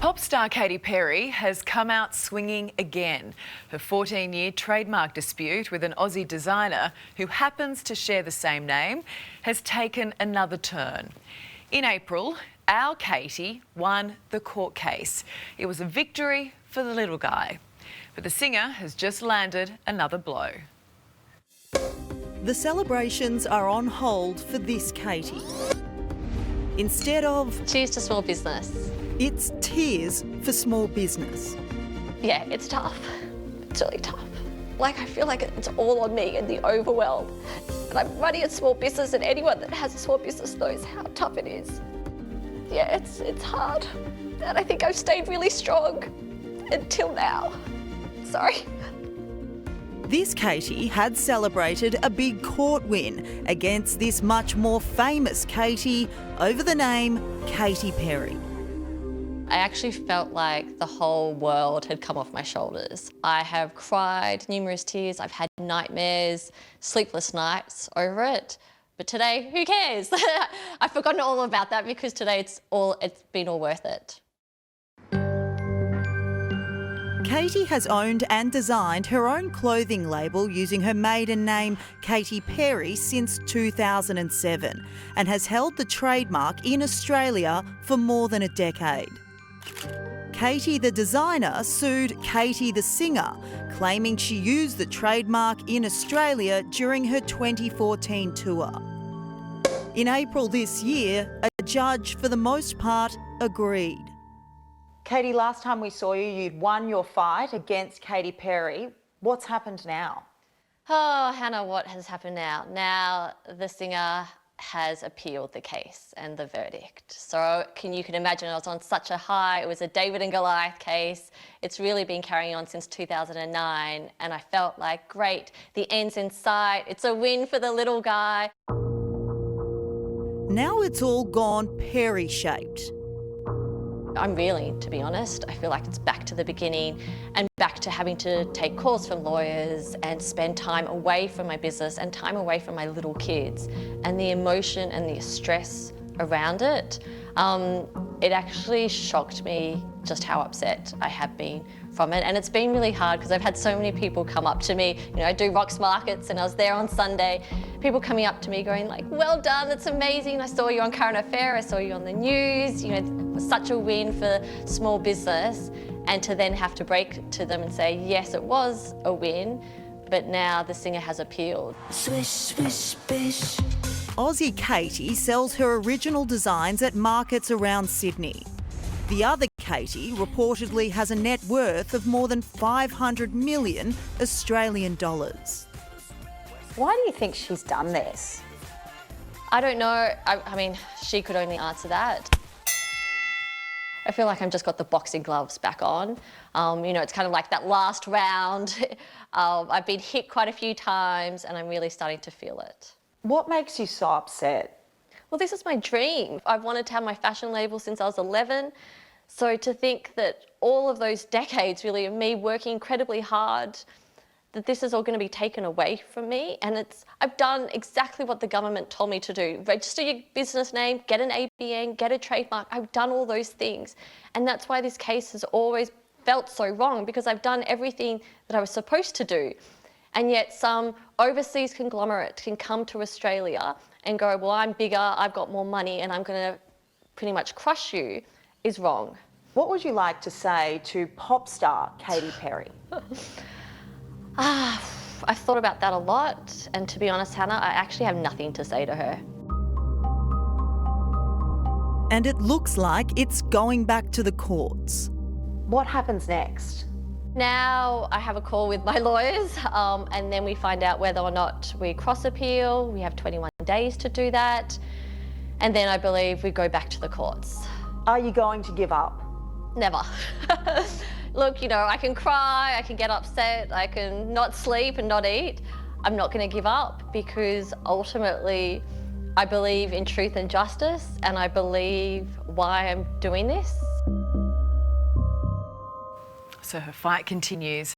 Pop star Katy Perry has come out swinging again. Her 14-year trademark dispute with an Aussie designer who happens to share the same name has taken another turn. In April, our Katy won the court case. It was a victory for the little guy. But the singer has just landed another blow. The celebrations are on hold for this Katy. Instead of Cheers to small business. it's tears for small business. Yeah, it's tough. It's really tough. Like, I feel like it's all on me and the overwhelm. And I'm running a small business, and anyone that has a small business knows how tough it is. Yeah, it's hard. And I think I've stayed really strong until now. Sorry. This Katy had celebrated a big court win against this much more famous Katy over the name Katy Perry. I actually felt like the whole world had come off my shoulders. I have cried numerous tears. I've had nightmares, sleepless nights over it. But today, who cares? I've forgotten all about that because today it's been all worth it. Katy has owned and designed her own clothing label using her maiden name Katy Perry since 2007 and has held the trademark in Australia for more than a decade. Katy the designer sued Katy the singer, claiming she used the trademark in Australia during her 2014 tour. In April this year, a judge for the most part agreed. Katy, last time we saw you, you'd won your fight against Katy Perry. What's happened now? Oh, Hannah, what has happened now? Now the singer has appealed the case and the verdict. So you can imagine I was on such a high. It was a David and Goliath case. It's really been carrying on since 2009, and I felt like, great, the end's in sight. It's a win for the little guy. Now it's all gone Perry-shaped. I'm reeling, to be honest. I feel like it's back to the beginning and back to having to take calls from lawyers and spend time away from my business and time away from my little kids, and the emotion and the stress around it. It actually shocked me just how upset I have been from it, and it's been really hard because I've had so many people come up to me. You know, I do rocks markets and I was there on Sunday. People coming up to me going like, well done, that's amazing. I saw you on Current Affair, I saw you on the news. You know, it was such a win for small business, and to then have to break to them and say, yes, it was a win, but now the singer has appealed. Swish, swish, bish. Aussie Katy sells her original designs at markets around Sydney. The other Katy reportedly has a net worth of more than 500 million Australian dollars. Why do you think she's done this? I don't know. I mean, she could only answer that. I feel like I've just got the boxing gloves back on. You know, it's kind of like that last round. I've been hit quite a few times and I'm really starting to feel it. What makes you so upset? Well, this is my dream. I've wanted to have my fashion label since I was 11. So to think that all of those decades really of me working incredibly hard, that this is all going to be taken away from me. And I've done exactly what the government told me to do. Register your business name, get an ABN, get a trademark. I've done all those things. And that's why this case has always felt so wrong, because I've done everything that I was supposed to do. And yet some overseas conglomerate can come to Australia and go, well, I'm bigger, I've got more money, and I'm going to pretty much crush you, is wrong. What would you like to say to pop star Katy Perry? I've thought about that a lot, and to be honest, Hannah, I actually have nothing to say to her. And it looks like it's going back to the courts. What happens next? Now I have a call with my lawyers, and then we find out whether or not we cross appeal. We have 21 days to do that. And then I believe we go back to the courts. Are you going to give up? Never. Look, you know, I can cry, I can get upset, I can not sleep and not eat. I'm not going to give up, because ultimately I believe in truth and justice, and I believe why I'm doing this. So her fight continues.